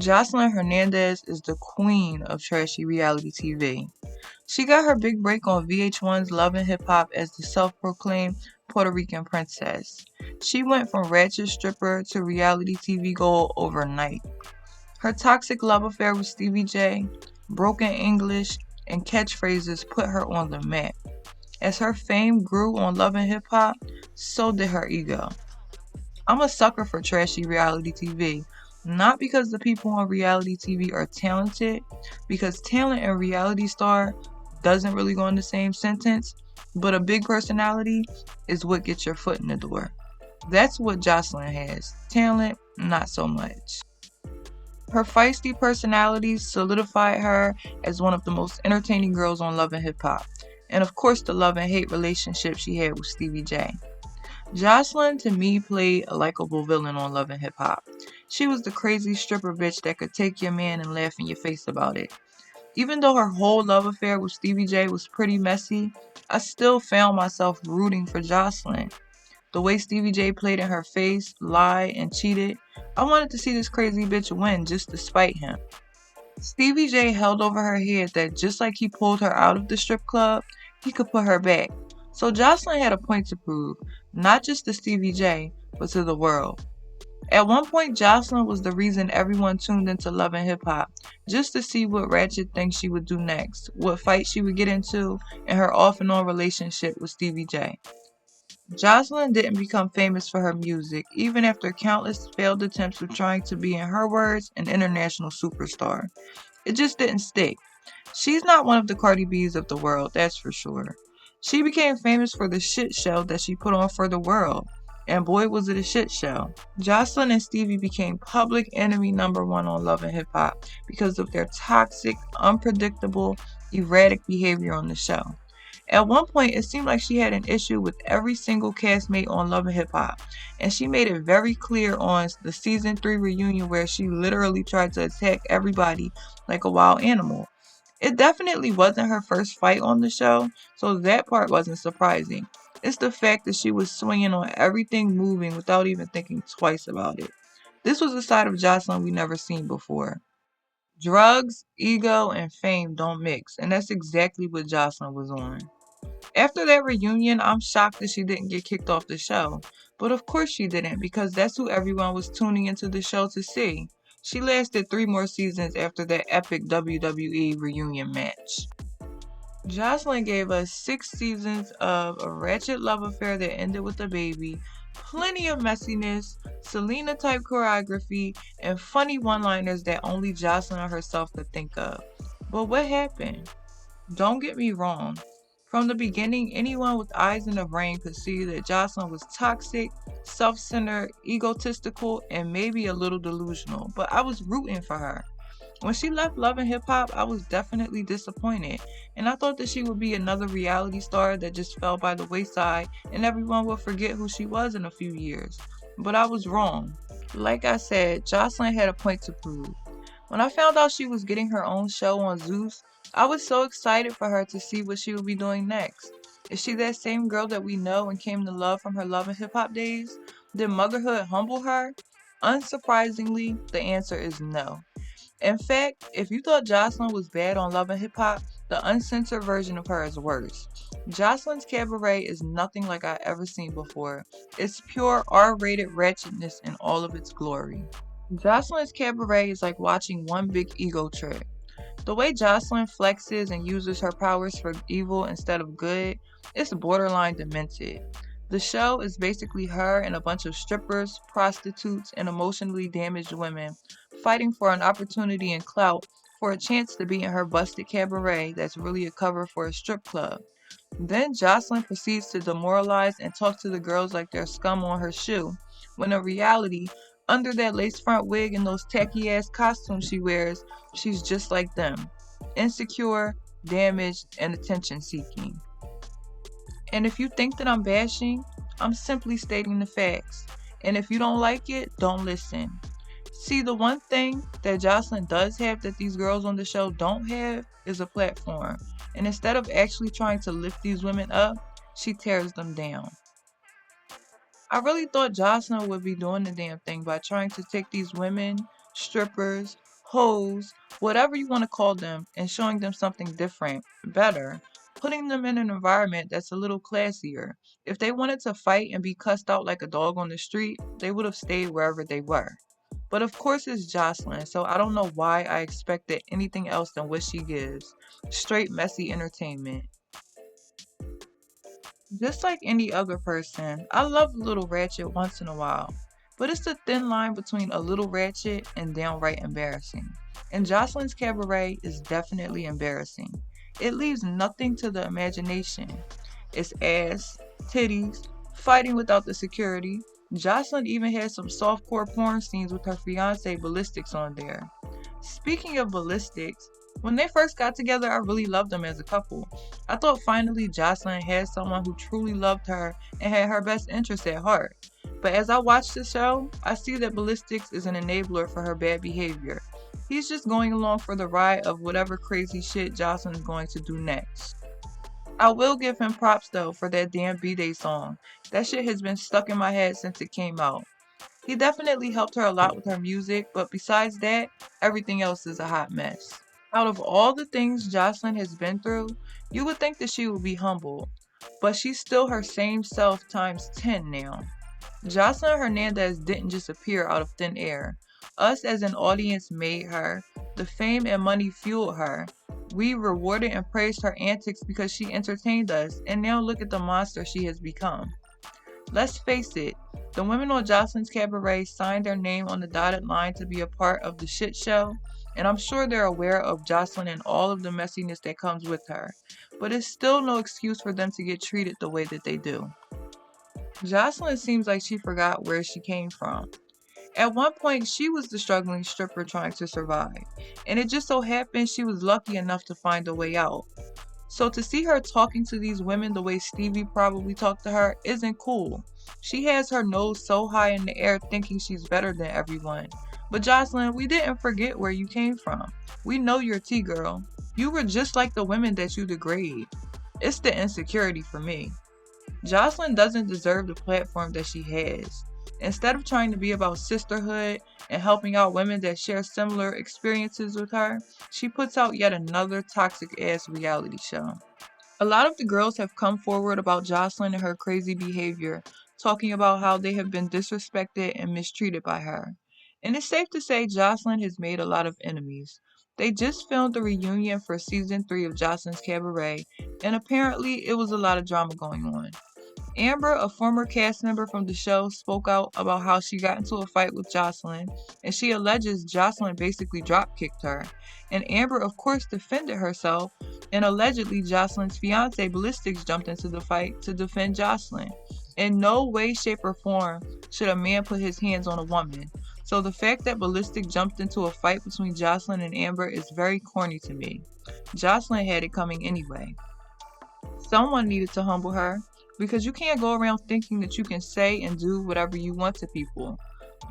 Joseline Hernandez is the queen of trashy reality TV. She got her big break on VH1's Love and Hip Hop as the self-proclaimed Puerto Rican princess. She went from ratchet stripper to reality TV gold overnight. Her toxic love affair with Stevie J, broken English, and catchphrases put her on the map. As her fame grew on Love and Hip Hop, so did her ego. I'm a sucker for trashy reality TV. Not because the people on reality TV are talented, because talent and reality star doesn't really go in the same sentence, but a big personality is what gets your foot in the door. That's what Joseline has. Talent, not so much. Her feisty personality solidified her as one of the most entertaining girls on Love and Hip Hop. And of course, the love and hate relationship she had with Stevie J. Joseline to me played a likable villain on Love and Hip Hop. She was the crazy stripper bitch that could take your man and laugh in your face about it. Even though her whole love affair with Stevie J was pretty messy, I still found myself rooting for Joseline. The way Stevie J played in her face, lied, and cheated, I wanted to see this crazy bitch win just to spite him. Stevie J held over her head that just like he pulled her out of the strip club, he could put her back. So Joseline had a point to prove, not just to Stevie J, but to the world. At one point, Joseline was the reason everyone tuned into Love and Hip Hop, just to see what ratchet thing she would do next, what fight she would get into, and her off and on relationship with Stevie J. Joseline didn't become famous for her music, even after countless failed attempts of trying to be, in her words, an international superstar. It just didn't stick. She's not one of the Cardi B's of the world, that's for sure. She became famous for the shit show that she put on for the world. And boy, was it a shit show. Joseline and Stevie became public enemy number one on Love and Hip Hop because of their toxic, unpredictable, erratic behavior on the show. At one point, it seemed like she had an issue with every single castmate on Love and Hip Hop, and she made it very clear on the season 3 reunion where she literally tried to attack everybody like a wild animal. It definitely wasn't her first fight on the show, so that part wasn't surprising. It's the fact that she was swinging on everything moving without even thinking twice about it. This was a side of Jocelyn we never seen before. Drugs, ego, and fame don't mix, and that's exactly what Jocelyn was on. After that reunion, I'm shocked that she didn't get kicked off the show. But of course she didn't, because that's who everyone was tuning into the show to see. She lasted 3 more seasons after that epic WWE reunion match. Jocelyn gave us 6 seasons of a ratchet love affair that ended with a baby, plenty of messiness, Selena type choreography, and funny one liners that only Jocelyn herself could think of. But what happened? Don't get me wrong. From the beginning, anyone with eyes in the brain could see that Jocelyn was toxic, self-centered, egotistical, and maybe a little delusional, but I was rooting for her. When she left Love and Hip Hop, I was definitely disappointed, and I thought that she would be another reality star that just fell by the wayside and everyone would forget who she was in a few years. But I was wrong. Like I said, Jocelyn had a point to prove. When I found out she was getting her own show on Zeus, I was so excited for her to see what she would be doing next. Is she that same girl that we know and came to love from her Love and Hip Hop days? Did motherhood humble her? Unsurprisingly, the answer is no. In fact, if you thought Jocelyn was bad on Love and Hip Hop, the uncensored version of her is worse. Jocelyn's Cabaret is nothing like I ever seen before. It's pure R-rated ratchetness in all of its glory. Jocelyn's Cabaret is like watching one big ego trip. The way Jocelyn flexes and uses her powers for evil instead of good, it's borderline demented. The show is basically her and a bunch of strippers, prostitutes, and emotionally damaged women fighting for an opportunity and clout for a chance to be in her busted cabaret that's really a cover for a strip club. Then Jocelyn proceeds to demoralize and talk to the girls like they're scum on her shoe, when in reality, under that lace front wig and those tacky ass costumes she wears, she's just like them. Insecure, damaged, and attention seeking. And if you think that I'm bashing, I'm simply stating the facts. And if you don't like it, don't listen. See, the one thing that Jocelyn does have that these girls on the show don't have is a platform. And instead of actually trying to lift these women up, she tears them down. I really thought Jocelyn would be doing the damn thing by trying to take these women, strippers, hoes, whatever you want to call them, and showing them something different, better, putting them in an environment that's a little classier. If they wanted to fight and be cussed out like a dog on the street, they would have stayed wherever they were. But of course it's Joseline, so I don't know why I expected anything else than what she gives. Straight messy entertainment. Just like any other person, I love a little ratchet once in a while. But it's the thin line between a little ratchet and downright embarrassing. And Joseline's cabaret is definitely embarrassing. It leaves nothing to the imagination. It's ass, titties, fighting without the security. Joseline even has some softcore porn scenes with her fiance Ballistics on there. Speaking of Ballistics, when they first got together, I really loved them as a couple. I thought finally Joseline had someone who truly loved her and had her best interests at heart. But as I watch the show, I see that Ballistics is an enabler for her bad behavior. He's just going along for the ride of whatever crazy shit Joseline's going to do next. I will give him props though for that damn B-Day song. That shit has been stuck in my head since it came out. He definitely helped her a lot with her music, but besides that, everything else is a hot mess. Out of all the things Joseline has been through, you would think that she would be humble, but she's still her same self times 10 now. Joseline Hernandez didn't just appear out of thin air. Us as an audience made her. The fame and money fueled her. We rewarded and praised her antics because she entertained us, and now look at the monster she has become. Let's face it, the women on Joseline's Cabaret signed their name on the dotted line to be a part of the shit show, and I'm sure they're aware of Joseline and all of the messiness that comes with her. But it's still no excuse for them to get treated the way that they do. Joseline seems like she forgot where she came from. At one point, she was the struggling stripper trying to survive, and it just so happened she was lucky enough to find a way out. So to see her talking to these women the way Stevie probably talked to her isn't cool. She has her nose so high in the air thinking she's better than everyone. But Joseline, we didn't forget where you came from. We know you're T-girl. You were just like the women that you degrade. It's the insecurity for me. Joseline doesn't deserve the platform that she has. Instead of trying to be about sisterhood and helping out women that share similar experiences with her, she puts out yet another toxic ass reality show. A lot of the girls have come forward about Joseline and her crazy behavior, talking about how they have been disrespected and mistreated by her. And it's safe to say Joseline has made a lot of enemies. They just filmed the reunion for season 3 of Joseline's Cabaret, and apparently it was a lot of drama going on. Amber, a former cast member from the show, spoke out about how she got into a fight with Joseline, and she alleges Joseline basically drop-kicked her. And Amber, of course, defended herself, and allegedly Joseline's fiance Ballistics jumped into the fight to defend Joseline. In no way, shape, or form should a man put his hands on a woman. So the fact that Ballistic jumped into a fight between Joseline and Amber is very corny to me. Joseline had it coming anyway. Someone needed to humble her because you can't go around thinking that you can say and do whatever you want to people.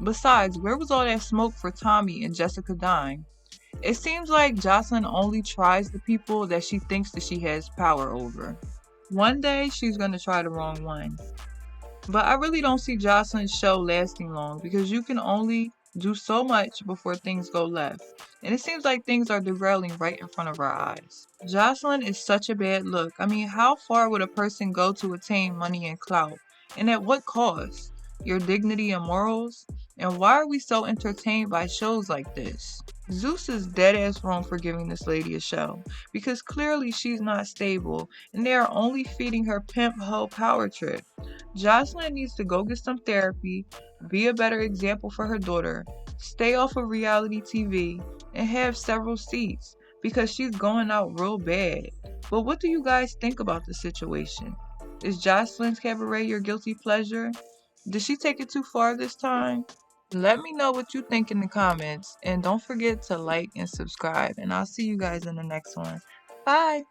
Besides, where was all that smoke for Tommy and Jessica dying? It seems like Joseline only tries the people that she thinks that she has power over. One day she's gonna try the wrong one. But I really don't see Joseline's show lasting long because you can only do so much before things go left. And it seems like things are derailing right in front of our eyes. Joseline is such a bad look. I mean, how far would a person go to attain money and clout? And at what cost? Your dignity and morals? And why are we so entertained by shows like this? Zeus is dead ass wrong for giving this lady a show because clearly she's not stable and they are only feeding her pimp hoe power trip. Joseline needs to go get some therapy, be a better example for her daughter, stay off of reality TV, and have several seats because she's going out real bad. But what do you guys think about the situation? Is Joseline's Cabaret your guilty pleasure? Did she take it too far this time? Let me know what you think in the comments, and don't forget to like and subscribe, and I'll see you guys in the next one. Bye!